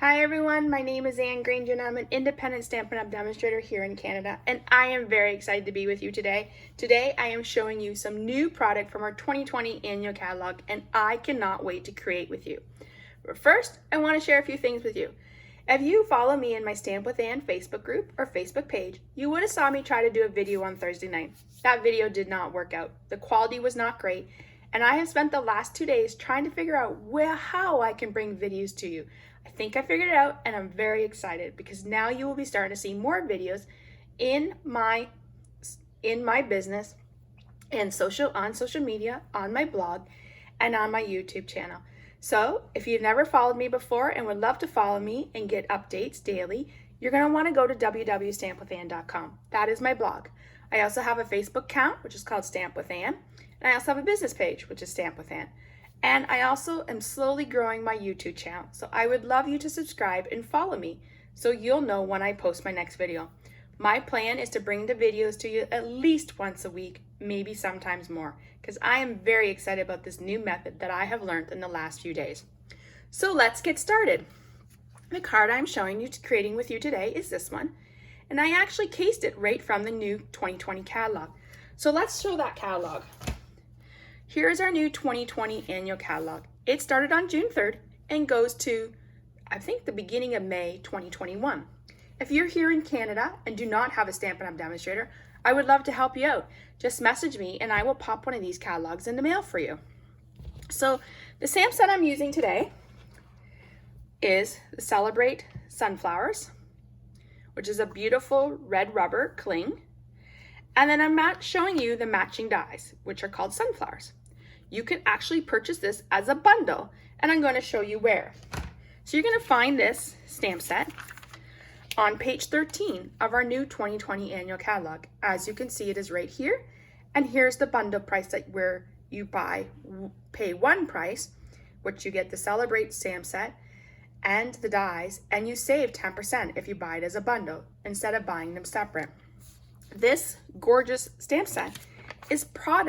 Hi everyone, my name is Anne Granger and I'm an independent Stampin' Up! Demonstrator here in Canada, and I am very excited to be with you today. Today I am showing you some new product from our 2020 annual catalog, and I cannot wait to create with you. But first, I want to share a few things with you. If you follow me in my Stamp with Anne Facebook group or Facebook page, you would have saw me try to do a video on Thursday night. That video did not work out. The quality was not great, and I have spent the last 2 days trying to figure out how I can bring videos to you. I think I figured it out, and I'm very excited because now you will be starting to see more videos in my business and on social media, on my blog, and on my YouTube channel. So if you've never followed me before and would love to follow me and get updates daily, you're going to want to go to www.stampwithanne.com. That is my blog. I also have a Facebook account, which is called Stamp with Anne, and I also have a business page, which is Stamp with Anne. And I also am slowly growing my YouTube channel, so I would love you to subscribe and follow me so you'll know when I post my next video. My plan is to bring the videos to you at least once a week, maybe sometimes more, because I am very excited about this new method that I have learned in the last few days. So let's get started. The card I'm showing you creating with you today is this one, and I actually cased it right from the new 2020 catalog. So let's show that catalog. Here's our new 2020 annual catalog. It started on June 3rd and goes to, I think, the beginning of May 2021. If you're here in Canada and do not have a Stampin' Up! Demonstrator, I would love to help you out. Just message me and I will pop one of these catalogs in the mail for you. So the stamp set I'm using today is the Celebrate Sunflowers, which is a beautiful red rubber cling. And then I'm showing you the matching dies, which are called sunflowers. You can actually purchase this as a bundle, and I'm going to show you where. So you're going to find this stamp set on page 13 of our new 2020 annual catalog. As you can see, it is right here, and here's the bundle price where you pay one price, which you get the Celebrate stamp set and the dies, and you save 10% if you buy it as a bundle instead of buying them separate. This gorgeous stamp set is part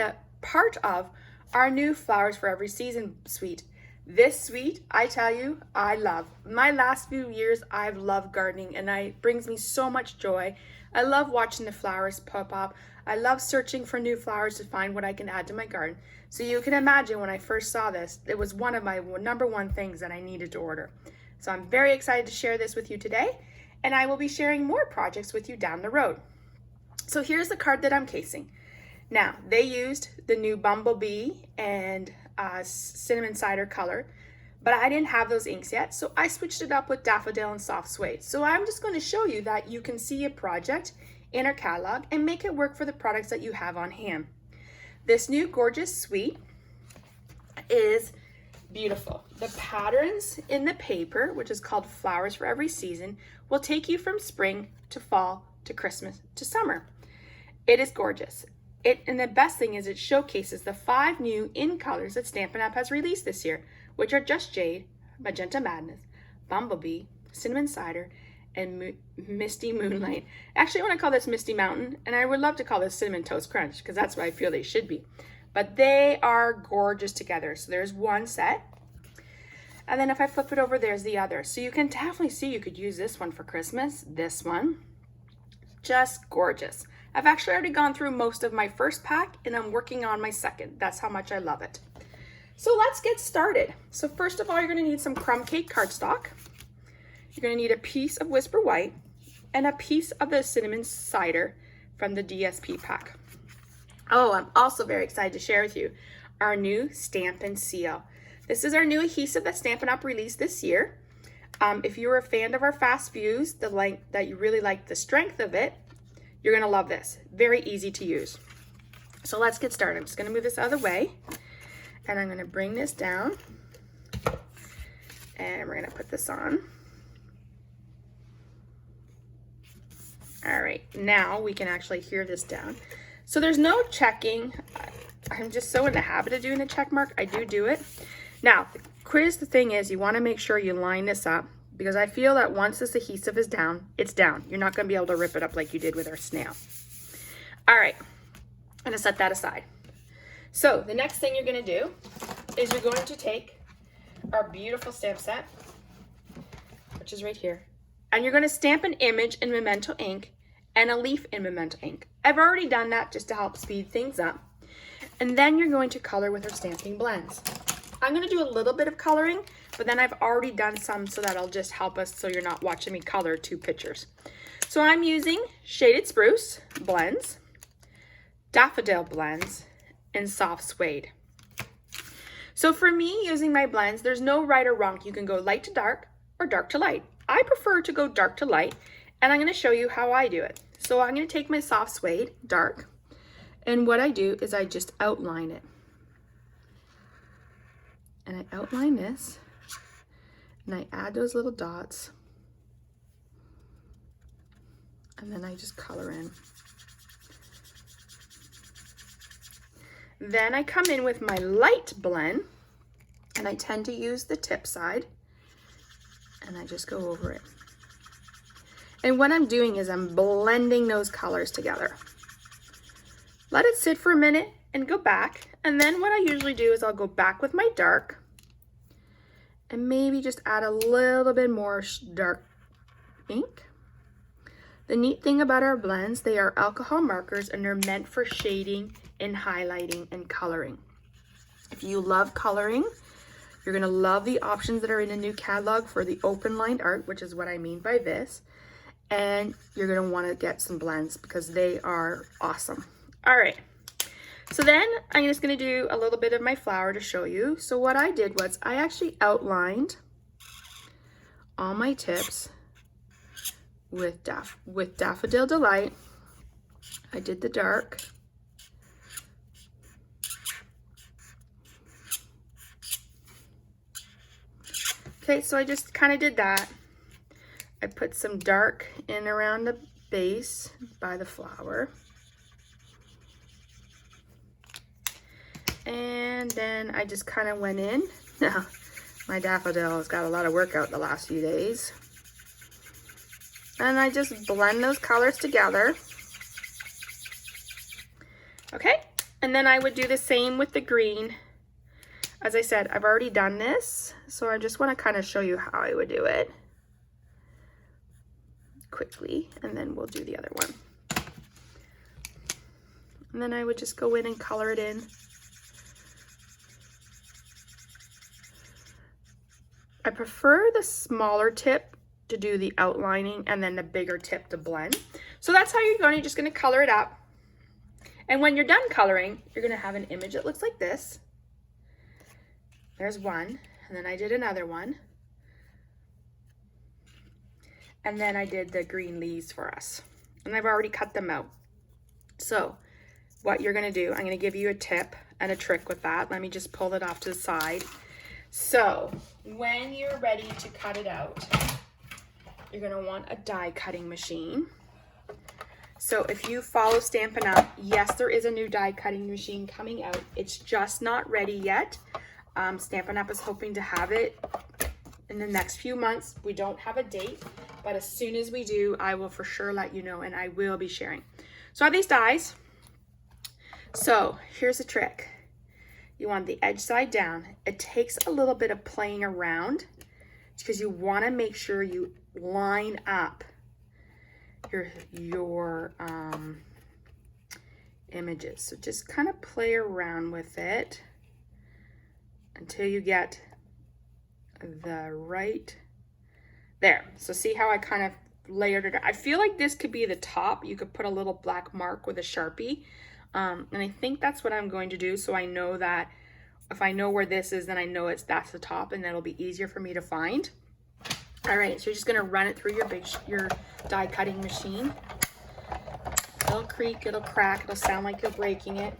of our new Flowers for Every Season suite. This suite, I tell you, I love. My last few years, I've loved gardening, and it brings me so much joy. I love watching the flowers pop up. I love searching for new flowers to find what I can add to my garden. So you can imagine when I first saw this, it was one of my number one things that I needed to order. So I'm very excited to share this with you today, and I will be sharing more projects with you down the road. So here's the card that I'm casing. Now, they used the new Bumblebee and Cinnamon Cider color, but I didn't have those inks yet, so I switched it up with Daffodil and Soft Suede. So I'm just going to show you that you can see a project in our catalog and make it work for the products that you have on hand. This new gorgeous suite is beautiful. The patterns in the paper, which is called Flowers for Every Season, will take you from spring to fall to Christmas to summer. It is gorgeous. And the best thing is it showcases the 5 new in colors that Stampin' Up! Has released this year, which are Just Jade, Magenta Madness, Bumblebee, Cinnamon Cider, and Misty Moonlight. Actually, I want to call this Misty Mountain, and I would love to call this Cinnamon Toast Crunch because that's what I feel they should be. But they are gorgeous together. So there's one set. And then if I flip it over, there's the other. So you can definitely see you could use this one for Christmas, this one. Just gorgeous. I've actually already gone through most of my first pack and I'm working on my second. That's how much I love it. So let's get started. So first of all, you're going to need some crumb cake cardstock. You're going to need a piece of Whisper White and a piece of the Cinnamon Cider from the DSP pack. Oh, I'm also very excited to share with you our new Stampin' Seal. This is our new adhesive that Stampin' Up! Released this year. If you're a fan of our fast fuse, that you really like the strength of it, you're going to love this. Very easy to use. So let's get started. I'm just going to move this out of the way, and I'm going to bring this down, and we're going to put this on. All right, now we can actually hear this down. So there's no checking. I'm just so in the habit of doing the check mark. I do it. Now, the thing is, you want to make sure you line this up, because I feel that once this adhesive is down, it's down. You're not going to be able to rip it up like you did with our snail. All right, I'm going to set that aside. So the next thing you're going to do is you're going to take our beautiful stamp set, which is right here. And you're going to stamp an image in Memento ink and a leaf in Memento ink. I've already done that just to help speed things up. And then you're going to color with our stamping blends. I'm going to do a little bit of coloring, but then I've already done some so that'll just help us so you're not watching me color two pictures. So I'm using Shaded Spruce blends, Daffodil blends, and Soft Suede. So for me, using my blends, there's no right or wrong. You can go light to dark or dark to light. I prefer to go dark to light, and I'm going to show you how I do it. So I'm going to take my Soft Suede, dark, and what I do is I just outline it. And I outline this, and I add those little dots, and then I just color in. Then I come in with my light blend, and I tend to use the tip side, and I just go over it. And what I'm doing is I'm blending those colors together. Let it sit for a minute and go back. And then what I usually do is I'll go back with my dark and maybe just add a little bit more dark ink. The neat thing about our blends, they are alcohol markers and they're meant for shading and highlighting and coloring. If you love coloring, you're gonna love the options that are in the new catalog for the open lined art, which is what I mean by this. And you're gonna wanna get some blends because they are awesome. All right. So then I'm just going to do a little bit of my flower to show you. So what I did was I actually outlined all my tips with Daffodil Delight. I did the dark. Okay, so I just kind of did that. I put some dark in around the base by the flower. And then I just kind of went in. Now, my daffodil has got a lot of work out the last few days. And I just blend those colors together. Okay, and then I would do the same with the green. As I said, I've already done this, so I just want to kind of show you how I would do it quickly, and then we'll do the other one. And then I would just go in and color it in. I prefer the smaller tip to do the outlining and then the bigger tip to blend. So that's how you're going. You're just going to color it up. And when you're done coloring, you're going to have an image that looks like this. There's one. And then I did another one. And then I did the green leaves for us. And I've already cut them out. So what you're going to do, I'm going to give you a tip and a trick with that. Let me just pull it off to the side. So when you're ready to cut it out, you're going to want a die cutting machine. So if you follow Stampin' Up, yes, there is a new die cutting machine coming out. It's just not ready yet. Stampin' Up is hoping to have it in the next few months. We don't have a date, but as soon as we do, I will for sure let you know, and I will be sharing. So I have these dies. So here's the trick. You want the edge side down. It takes a little bit of playing around because you want to make sure you line up your images. So just kind of play around with it until you get the right there. So see how I kind of layered it. I feel like this could be the top. You could put a little black mark with a Sharpie. And I think that's what I'm going to do, so I know that if I know where this is, then I know that's the top, and that'll be easier for me to find. All right, so you're just gonna run it through your die cutting machine. It'll creak, it'll crack, it'll sound like you're breaking it.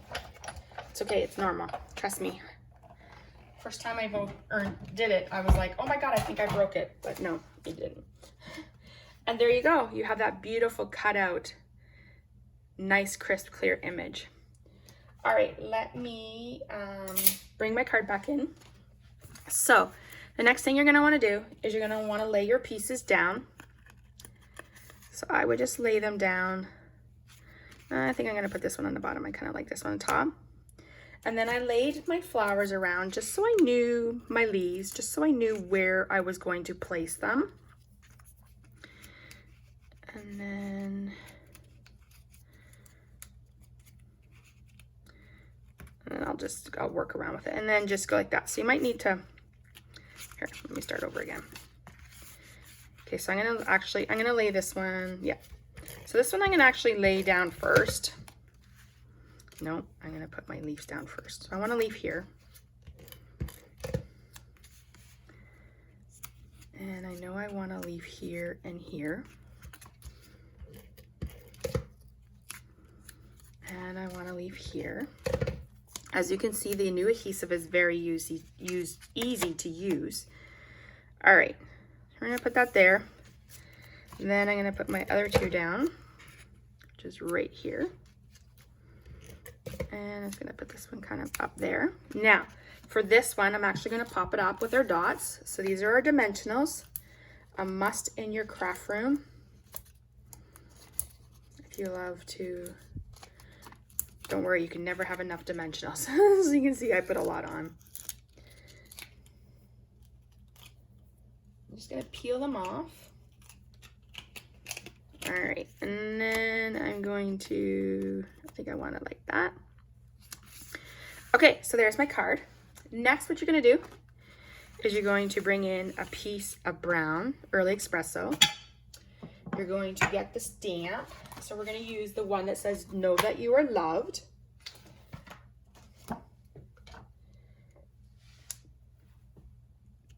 It's okay, it's normal, trust me. First time I did it, I was like, oh my God, I think I broke it, but no, you didn't. And there you go, you have that beautiful cutout, nice, crisp, clear image. All right, let me bring my card back in. So the next thing you're gonna wanna do is you're gonna wanna lay your pieces down. So I would just lay them down. I think I'm gonna put this one on the bottom. I kind of like this one on top. And then I laid my flowers around just so I knew my leaves, just so I knew where I was going to place them. And then I'll work around with it, and then just go like that. So you might need to, here, let me start over again. Okay, so I'm gonna lay this one, yeah. So this one I'm gonna actually lay down first. No, I'm gonna put my leaves down first. So I want a leaf here. And I know I want a leaf here and here. And I want to leave here. As you can see, the new adhesive is very easy to use. All right, we're gonna put that there. Then I'm gonna put my other two down, which is right here. And I'm gonna put this one kind of up there. Now, for this one, I'm actually gonna pop it up with our dots. So these are our dimensionals, a must in your craft room. If you love to, don't worry, you can never have enough dimensionals. So you can see I put a lot on. I'm just gonna peel them off. All right, and then I'm going to, I think I want it like that. Okay, so there's my card. Next, what you're gonna do is you're going to bring in a piece of brown early espresso. You're going to get the stamp. So we're gonna use the one that says, "Know that you are loved."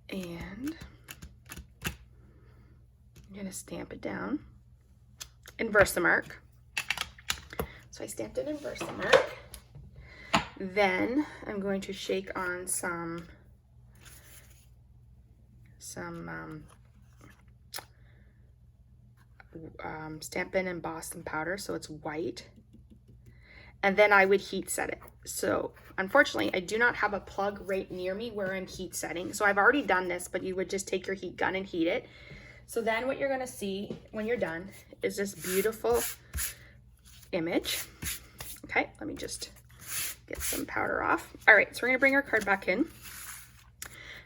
And I'm gonna stamp it down in Versamark. So I stamped it in Versamark. Then I'm going to shake on some Stampin' and Boston powder, so it's white. And then I would heat set it. So unfortunately, I do not have a plug right near me where I'm heat setting. So I've already done this, but you would just take your heat gun and heat it. So then what you're gonna see when you're done is this beautiful image. Okay, let me just get some powder off. All right, so we're gonna bring our card back in.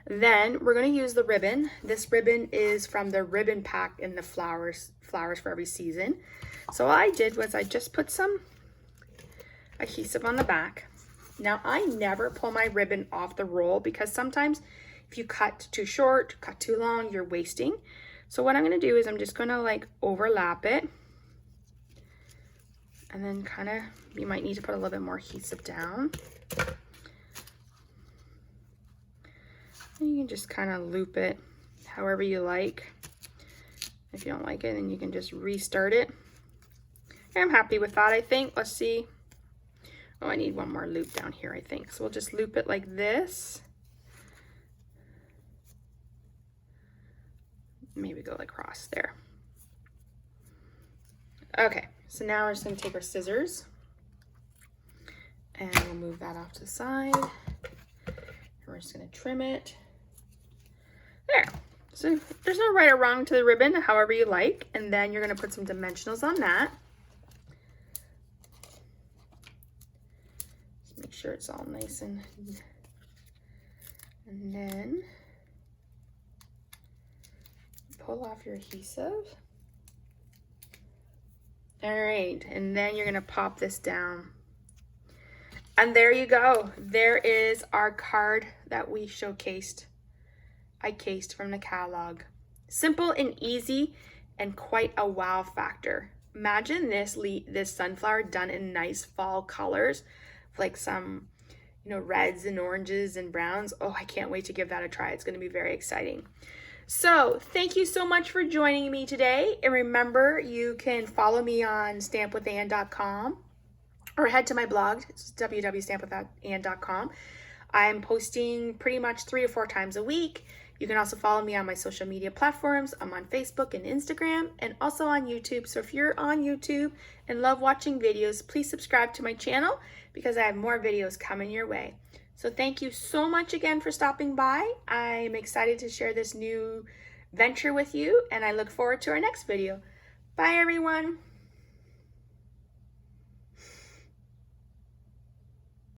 Then we're gonna use the ribbon. This ribbon is from the ribbon pack in the Flowers for Every Season. So all I did was I just put some adhesive on the back. Now I never pull my ribbon off the roll because sometimes if you cut too short, cut too long, you're wasting. So what I'm gonna do is I'm just gonna like overlap it, and then kind of, you might need to put a little bit more adhesive down. And you can just kind of loop it however you like. If you don't like it, then you can just restart it. I'm happy with that, I think. Let's see. Oh, I need one more loop down here, I think. So we'll just loop it like this. Maybe go across there. Okay, so now we're just gonna take our scissors and we'll move that off to the side. And we're just gonna trim it. There. So there's no right or wrong to the ribbon, however you like. And then you're gonna put some dimensionals on that. Just make sure it's all nice and then pull off your adhesive. All right, and then you're gonna pop this down. And there you go. There is our card that we showcased. I cased from the catalog. Simple and easy and quite a wow factor. Imagine this sunflower done in nice fall colors, like some, you know, reds and oranges and browns. Oh, I can't wait to give that a try. It's gonna be very exciting. So thank you so much for joining me today. And remember, you can follow me on stampwithann.com or head to my blog. It's www.stampwithann.com. I'm posting pretty much 3 to 4 times a week. You can also follow me on my social media platforms. I'm on Facebook and Instagram and also on YouTube. So if you're on YouTube and love watching videos, please subscribe to my channel because I have more videos coming your way. So thank you so much again for stopping by. I'm excited to share this new venture with you and I look forward to our next video. Bye everyone.